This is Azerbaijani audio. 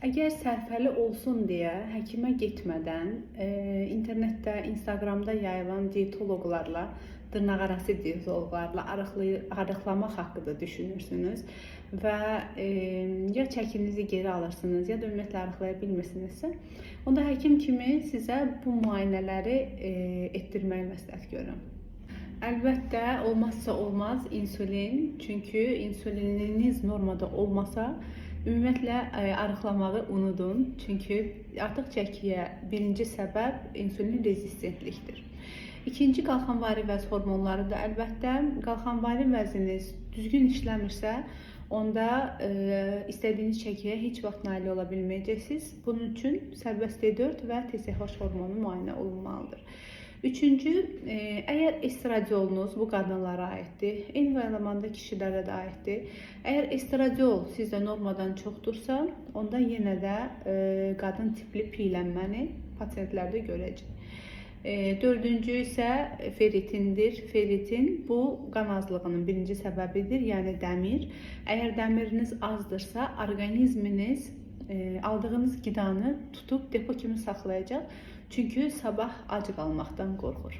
Əgər sərfəli olsun deyə həkimə getmədən internetdə, Instagramda yayılan dietoloqlarla, dırnaqarası dietoloqlarla arıqlamaq haqqında düşünürsünüz və ya çəkinizi geri alırsınız, ya da ümumiyyətlə arıqlaya bilmirsinizsə, onda həkim kimi sizə bu müayinələri etdirməyi məsləhət görürəm. Əlbəttə, olmazsa olmaz insulin. Çünki insulininiz normada olmasa, ümumiyyətlə arıqlamağı unudun. Çünki artıq çəkiyə birinci səbəb insulin rezistentlikdir. İkinci, qalxanvari vəz hormonlarıdır. Əlbəttə, qalxanvari vəziniz düzgün işləmirsə, onda istədiyiniz çəkiyə heç vaxt nail ola bilməyəcəksiniz. Bunun üçün sərbəst D4 və TSH hormonu müayinə olunmalıdır. Üçüncü, əgər estradiolunuz bu qadınlara aiddir, eyni zamanda kişilərə də aiddir. Əgər estradiol sizdə normadan çoxdursa, onda yenə də qadın tipli piylənməni pasientlərdə görəcək. Dördüncü isə ferritindir. Ferritin bu qan azlığının birinci səbəbidir, yəni dəmir. Əgər dəmiriniz azdırsa, orqanizminiz aldığınız qidanı tutub depo kimi saxlayacaq. Çünki sabah ac qalmaqdan qorxur.